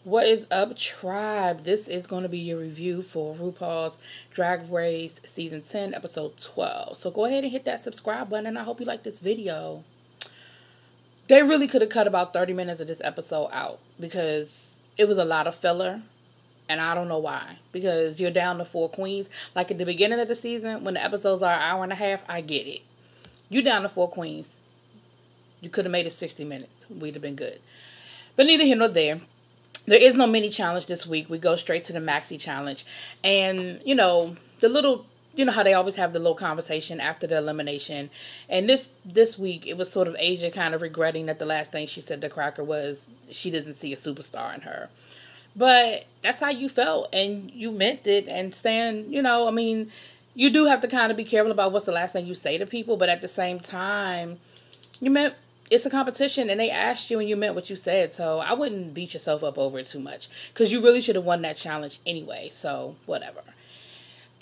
What is up, tribe? This is going to be your review for RuPaul's Drag Race Season 10, Episode 12. So go ahead and hit that subscribe button, and I hope you like this video. They really could have cut about 30 minutes of this episode out because it was a lot of filler, and I don't know why. Because you're down to 4 queens. Like at the beginning of the season, when the episodes are an hour and a half, I get it. You down to 4 queens. You could have made it 60 minutes. We'd have been good. But neither here nor there. There is no mini challenge this week. We go straight to the maxi challenge. And, the little, how they always have the little conversation after the elimination. And this week, it was sort of Asia kind of regretting that the last thing she said to Cracker was she doesn't see a superstar in her. But that's how you felt, and you meant it. And Stan, you do have to kind of be careful about what's the last thing you say to people. But at the same time, you meant it's a competition, and they asked you and you meant what you said, so I wouldn't beat yourself up over it too much because you really should have won that challenge anyway, so whatever.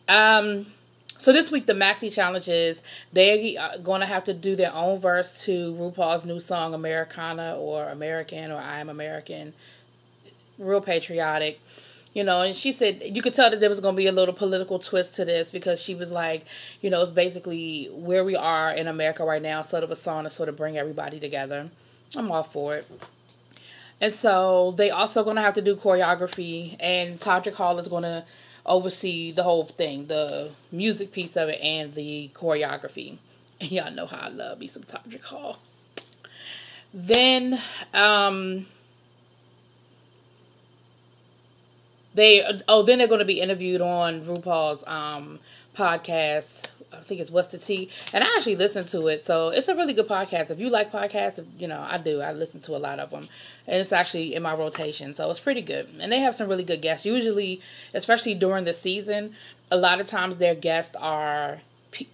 So this week the maxi challenges, they're going to have to do their own verse to RuPaul's new song Americana or American or I Am American. Real patriotic. And she said you could tell that there was going to be a little political twist to this because she was like, it's basically where we are in America right now, sort of a song to sort of bring everybody together. I'm all for it. And so they also going to have to do choreography, and Todrick Hall is going to oversee the whole thing, the music piece of it and the choreography. And y'all know how I love me some Todrick Hall. Then, then they're going to be interviewed on RuPaul's podcast. I think it's What's the Tea, and I actually listened to it, so it's a really good podcast. If you like podcasts, I do. I listen to a lot of them, and it's actually in my rotation, so it's pretty good. And they have some really good guests. Usually, especially during the season, a lot of times their guests are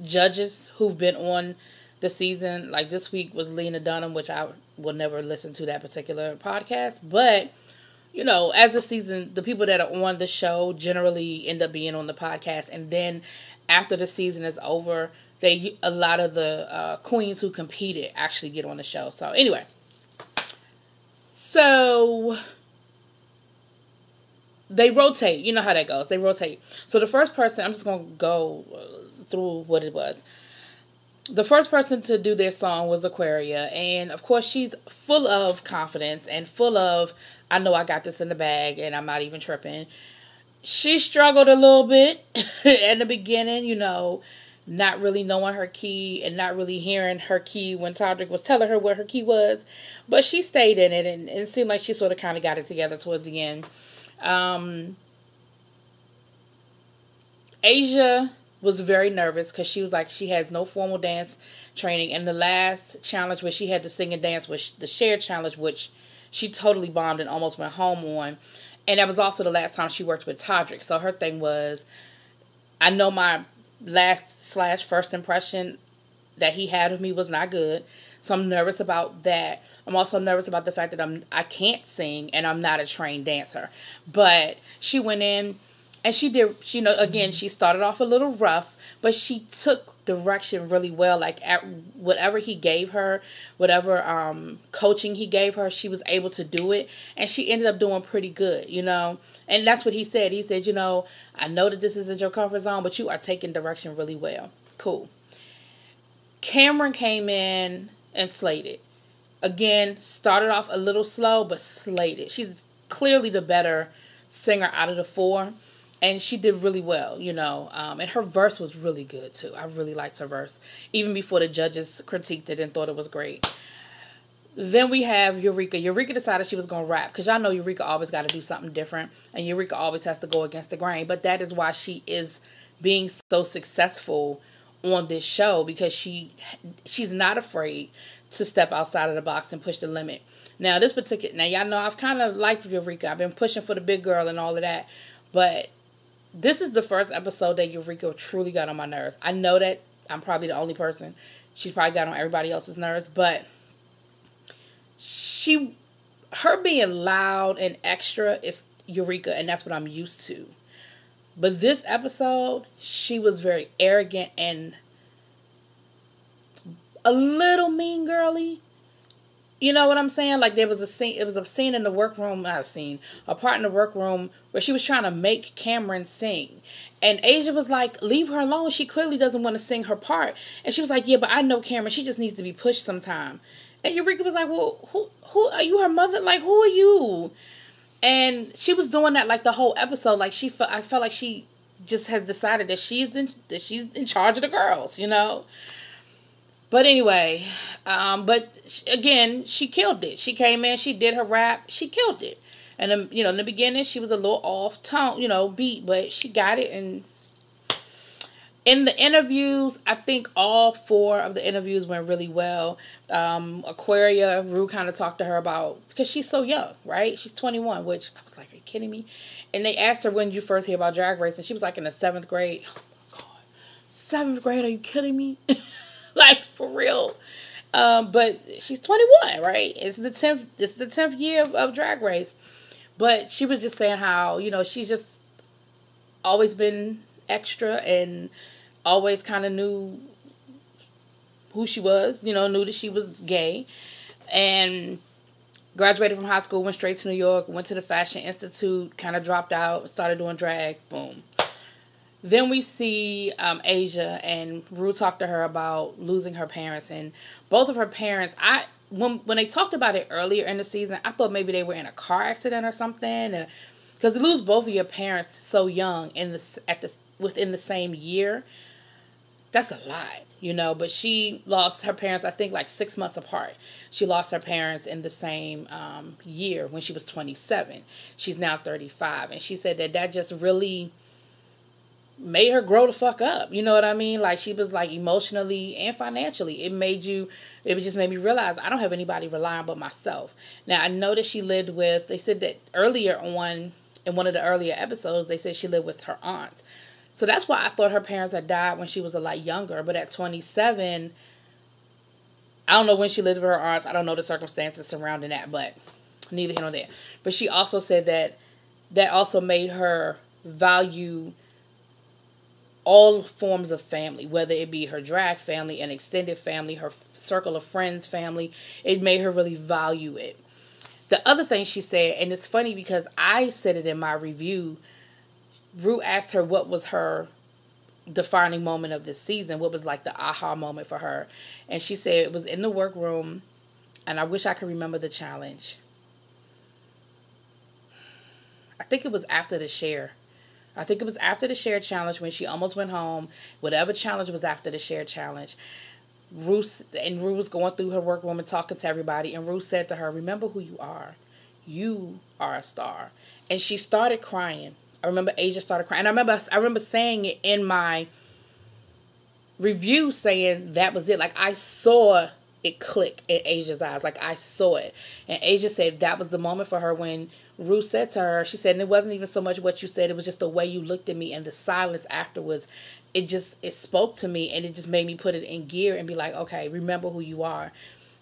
judges who've been on the season. Like this week was Lena Dunham, which I will never listen to that particular podcast, but as the season, the people that are on the show generally end up being on the podcast, and then after the season is over, a lot of the queens who competed actually get on the show. So anyway, so they rotate. You know how that goes. They rotate. So the first person, I'm just gonna go through what it was. The first person to do their song was Aquaria, and of course she's full of confidence and full of, I know I got this in the bag and I'm not even tripping. She struggled a little bit in the beginning, not really knowing her key and not really hearing her key when Todrick was telling her what her key was, but she stayed in it, and it seemed like she sort of kind of got it together towards the end. Asia was very nervous because she was like, she has no formal dance training, and the last challenge where she had to sing and dance was the shared challenge, which she totally bombed and almost went home on, and that was also the last time she worked with Todrick. So her thing was, I know my last/first impression that he had of me was not good, so I'm nervous about that. I'm also nervous about the fact that I can't sing and I'm not a trained dancer. But she went in and she did, again, she started off a little rough, but she took direction really well. Like at whatever he gave her, whatever coaching he gave her, she was able to do it, and she ended up doing pretty good, And that's what he said. He said, I know that this isn't your comfort zone, but you are taking direction really well. Cool. Cameron came in and slayed it. Again, started off a little slow, but slayed it. She's clearly the better singer out of the 4. And she did really well, and her verse was really good, too. I really liked her verse, even before the judges critiqued it and thought it was great. Then we have Eureka. Eureka decided she was going to rap, because y'all know Eureka always got to do something different, and Eureka always has to go against the grain. But that is why she is being so successful on this show, because she's not afraid to step outside of the box and push the limit. Now, y'all know I've kind of liked Eureka. I've been pushing for the big girl and all of that, but this is the first episode that Eureka truly got on my nerves. I know that I'm probably the only person. She's probably got on everybody else's nerves, but her being loud and extra is Eureka, and that's what I'm used to. But this episode, she was very arrogant and a little mean girly. You know what I'm saying? Like there was a scene. It was a scene in the workroom. Not a scene. A part in the workroom where she was trying to make Cameron sing, and Asia was like, "Leave her alone. She clearly doesn't want to sing her part." And she was like, "Yeah, but I know Cameron. She just needs to be pushed sometime." And Eureka was like, "Well, who are you? Her mother? Like, who are you?" And she was doing that like the whole episode. Like I felt like she just has decided that she's in charge of the girls. You know. But anyway, again, she killed it. She came in, she did her rap, she killed it. And in the beginning, she was a little off tone, beat, but she got it. And in the interviews, I think all 4 of the interviews went really well. Aquaria, Rue kind of talked to her about, because she's so young, right? She's 21, which I was like, are you kidding me? And they asked her, when did you first hear about Drag Race? And she was like in the 7th grade. Oh my God. 7th grade, are you kidding me? Like, for real. But she's 21, right? It's the 10th year of Drag Race. But she was just saying how, she's just always been extra and always kind of knew who she was, knew that she was gay. And graduated from high school, went straight to New York, went to the Fashion Institute, kind of dropped out, started doing drag, boom. Then we see Asia, and Rue talked to her about losing her parents, and both of her parents. When they talked about it earlier in the season, I thought maybe they were in a car accident or something, because to lose both of your parents so young within the same year, that's a lot, But she lost her parents, I think, like 6 months apart. She lost her parents in the same year when she was 27. She's now 35, and she said that just really made her grow the fuck up. You know what I mean? Like, she was like emotionally and financially. It just made me realize I don't have anybody relying but myself. Now, I know that she lived with, they said that earlier on, in one of the earlier episodes, they said she lived with her aunts. So that's why I thought her parents had died when she was a lot younger. But at 27, I don't know when she lived with her aunts. I don't know the circumstances surrounding that, but neither here nor there. But she also said that also made her value all forms of family, whether it be her drag family, an extended family, her circle of friends family. It made her really value it. The other thing she said, and it's funny because I said it in my review, Rue asked her what was her defining moment of this season, what was like the aha moment for her. And she said it was in the workroom, and I wish I could remember the challenge. I think it was after the share. I think it was after the share challenge when she almost went home. Whatever challenge was after the share challenge. Rue was going through her workroom and talking to everybody. And Rue said to her, remember who you are. You are a star. And she started crying. I remember Asia started crying. And I remember saying it in my review, saying that was it. Like, I saw it click in Asia's eyes. Like, I saw it. And Asia said that was the moment for her when Rue said to her, she said, and it wasn't even so much what you said, it was just the way you looked at me and the silence afterwards. It spoke to me, and it just made me put it in gear and be like, okay, remember who you are.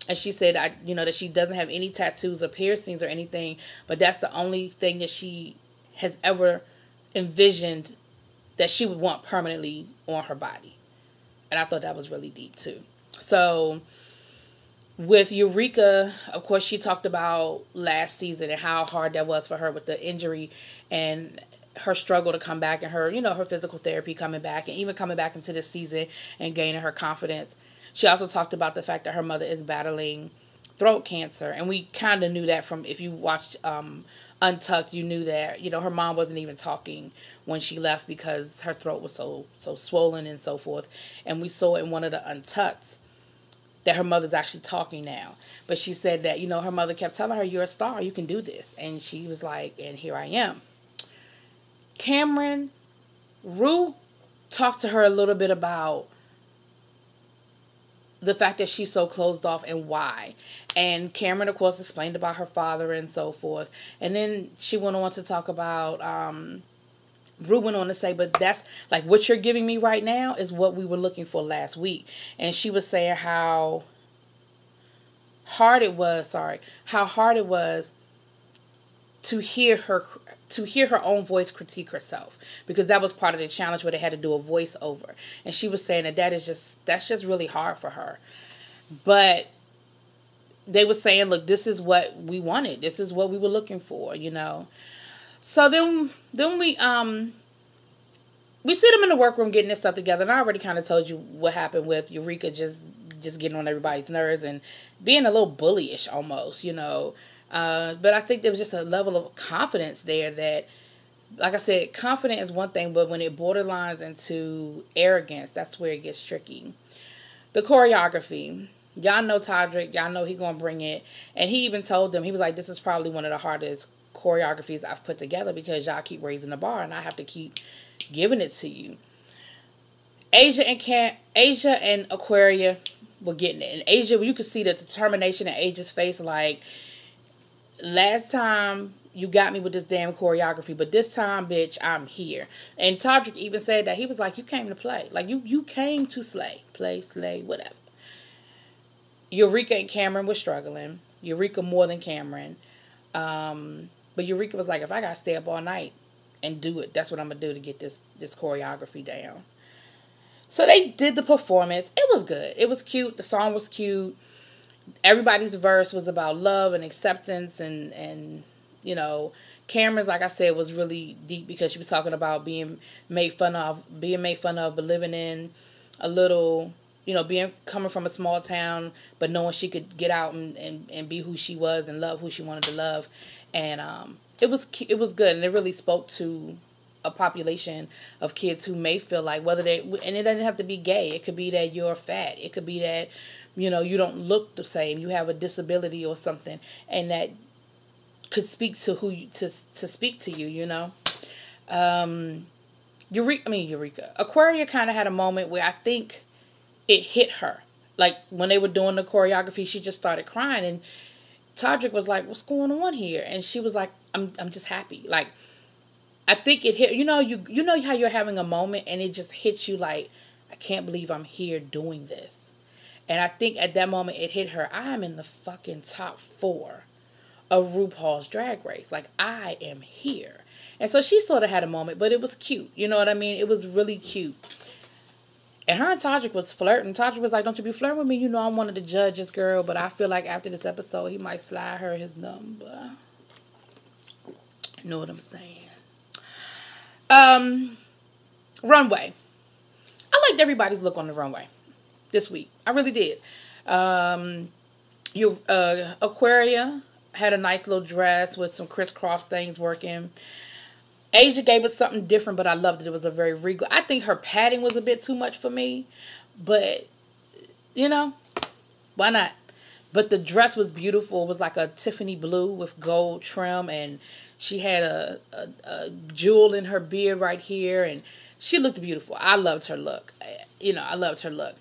And she said, that she doesn't have any tattoos or piercings or anything, but that's the only thing that she has ever envisioned that she would want permanently on her body. And I thought that was really deep too. So with Eureka, of course, she talked about last season and how hard that was for her with the injury and her struggle to come back, and her, her physical therapy coming back, and even coming back into this season and gaining her confidence. She also talked about the fact that her mother is battling throat cancer, and we kind of knew that from, if you watched Untucked, you knew that, her mom wasn't even talking when she left because her throat was so swollen and so forth. And we saw in one of the Untucks that her mother's actually talking now. But she said that, her mother kept telling her, you're a star, you can do this. And she was like, and here I am. Cameron, Rue talked to her a little bit about the fact that she's so closed off and why. And Cameron, of course, explained about her father and so forth. And then she went on to talk about, Rue went on to say, but that's like what you're giving me right now is what we were looking for last week. And she was saying how hard it was to hear her own voice critique herself, because that was part of the challenge where they had to do a voiceover. And she was saying that's just really hard for her. But they were saying, look, this is what we wanted. This is what we were looking for, you know. So then we see them in the workroom getting this stuff together, and I already kind of told you what happened with Eureka just getting on everybody's nerves and being a little bullyish almost, you know. But I think there was just a level of confidence there that, like I said, confident is one thing, but when it borderlines into arrogance, that's where it gets tricky. The choreography. Y'all know Todrick. Y'all know he gonna bring it. And he even told them, he was like, this is probably one of the hardest choreographies I've put together because y'all keep raising the bar and I have to keep giving it to you. Asia and Aquaria were getting it. And Asia, you could see the determination in Asia's face, like, last time you got me with this damn choreography, but this time, bitch, I'm here. And Todrick even said that. He was like, you came to play. Like, you came to slay. Play, slay, whatever. Eureka and Cameron were struggling. Eureka more than Cameron. But Eureka was like, if I got to stay up all night and do it, that's what I'm going to do to get this choreography down. So they did the performance. It was good. It was cute. The song was cute. Everybody's verse was about love and acceptance and you know, Cameron's, like I said, was really deep because she was talking about being made fun of, but living in a little, you know, coming from a small town, but knowing she could get out and be who she was and love who she wanted to love. And it was good, and it really spoke to a population of kids who may feel like, whether they, and it doesn't have to be gay. It could be that you're fat. It could be that, you know, you don't look the same. You have a disability or something, and that could speak to who you, to speak to you, you know. Eureka. Aquaria kind of had a moment where I think it hit her. Like, when they were doing the choreography, she just started crying, and Todrick was like, what's going on here? And she was like, I'm just happy. Like, I think it hit, you know how you're having a moment and it just hits you like, I can't believe I'm here doing this. And I think at that moment it hit her, I am in the fucking top 4 of RuPaul's Drag Race. Like, I am here. And so she sort of had a moment, but it was cute. You know what I mean? It was really cute. And her and Todrick was flirting. Todrick was like, don't you be flirting with me. You know I'm one of the judges, girl. But I feel like after this episode, he might slide her his number. You know what I'm saying? Runway. I liked everybody's look on the runway this week. I really did. Aquaria had a nice little dress with some crisscross things working. Asia gave us something different, but I loved it. It was a very regal. I think her padding was a bit too much for me, but, you know, why not? But the dress was beautiful. It was like a Tiffany blue with gold trim, and she had a jewel in her beard right here, and she looked beautiful. I loved her look. You know, I loved her look.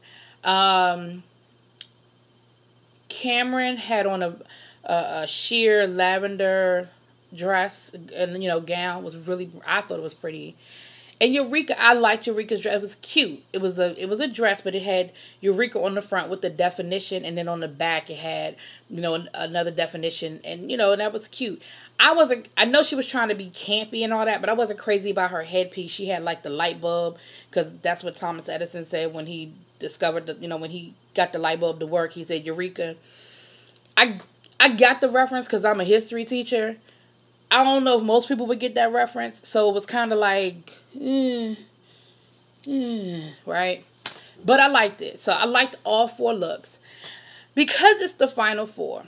Cameron had on a sheer lavender dress and, you know, gown. Was really, I thought it was pretty. And Eureka, I liked Eureka's dress. It was cute. It was a dress, but it had Eureka on the front with the definition, and then on the back it had, you know, another definition, and, you know, and that was cute. I know she was trying to be campy and all that, but I wasn't crazy about her headpiece. She had like the light bulb, because that's what Thomas Edison said when he discovered the, you know, when he got the light bulb to work. He said, Eureka, I got the reference because I'm a history teacher. I don't know if most people would get that reference, so it was kind of like, right? But I liked it. So I liked all 4 looks. Because it's the final 4,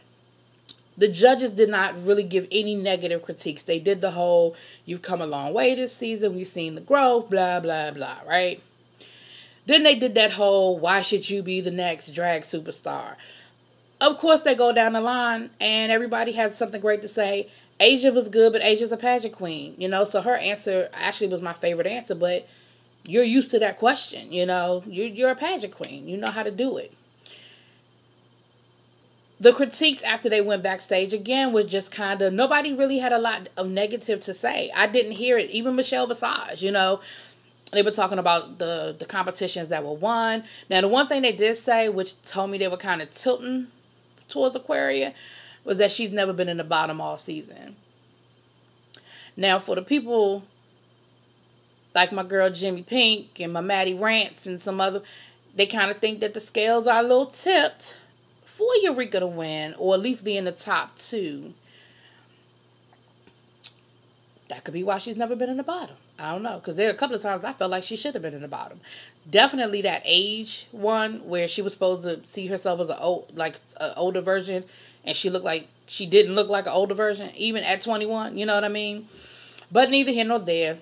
the judges did not really give any negative critiques. They did the whole, you've come a long way this season, we've seen the growth, blah, blah, blah, right? Then they did that whole, why should you be the next drag superstar? Of course, they go down the line, and everybody has something great to say. Asia was good, but Asia's a pageant queen, you know, so her answer actually was my favorite answer, but you're used to that question, you know, you're a pageant queen, you know how to do it. The critiques after they went backstage, again, was just kind of, nobody really had a lot of negative to say. I didn't hear it, even Michelle Visage, you know, they were talking about the competitions that were won. Now, the one thing they did say, which told me they were kind of tilting towards Aquaria, was that she's never been in the bottom all season. Now, for the people like my girl Jimmy Pink and my Maddie Rants and some other, they kind of think that the scales are a little tipped for Eureka to win, or at least be in the top 2. That could be why she's never been in the bottom. I don't know, because there are a couple of times I felt like she should have been in the bottom. Definitely that age one where she was supposed to see herself as an older version, and she didn't look like an older version, even at 21. You know what I mean? But neither here nor there.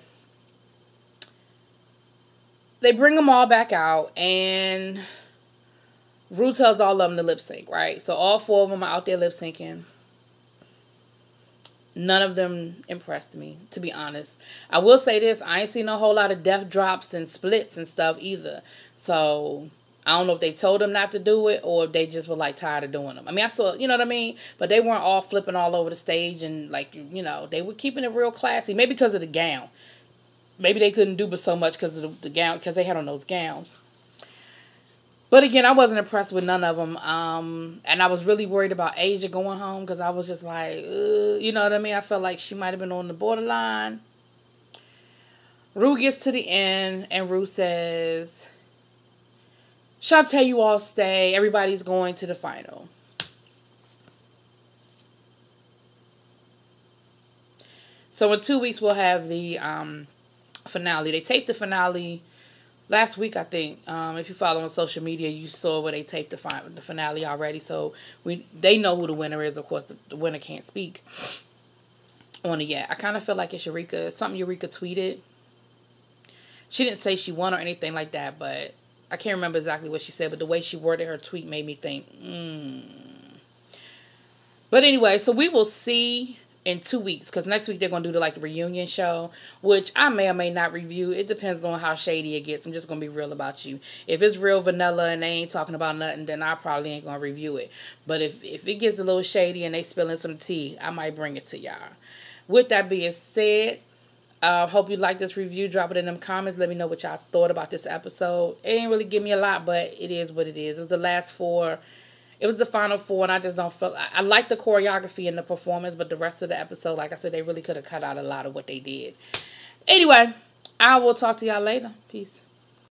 They bring them all back out, and Ru tells all of them to lip sync, right? So all 4 of them are out there lip syncing. None of them impressed me, to be honest. I will say this, I ain't seen a whole lot of death drops and splits and stuff either. So, I don't know if they told them not to do it, or if they just were, like, tired of doing them. I mean, I saw, you know what I mean? But they weren't all flipping all over the stage, and, like, you know, they were keeping it real classy. Maybe because of the gown. Maybe they couldn't do but so much because of the gown, because they had on those gowns. But again, I wasn't impressed with none of them. And I was really worried about Asia going home, because I was just like, you know what I mean? I felt like she might have been on the borderline. Ru gets to the end, and Ru says, Shantae, you all stay. Everybody's going to the final. So in 2 weeks, we'll have the finale. They taped the finale last week, I think. If you follow on social media, you saw where they taped the finale already. So they know who the winner is. Of course, the winner can't speak on it yet. I kind of feel like it's Eureka. Something Eureka tweeted. She didn't say she won or anything like that, but I can't remember exactly what she said. But the way she worded her tweet made me think, But anyway, so we will see in 2 weeks, because next week they're going to do the reunion show, which I may or may not review. It depends on how shady it gets. I'm just going to be real about you. If it's real vanilla and they ain't talking about nothing, then I probably ain't going to review it. But if it gets a little shady and they spilling some tea, I might bring it to y'all. With that being said, hope you like this review. Drop it in them comments. Let me know what y'all thought about this episode. It ain't really give me a lot, but it is what it is. It was the last 4. It was the final 4, and I just don't feel... I like the choreography and the performance, but the rest of the episode, like I said, they really could have cut out a lot of what they did. Anyway, I will talk to y'all later. Peace.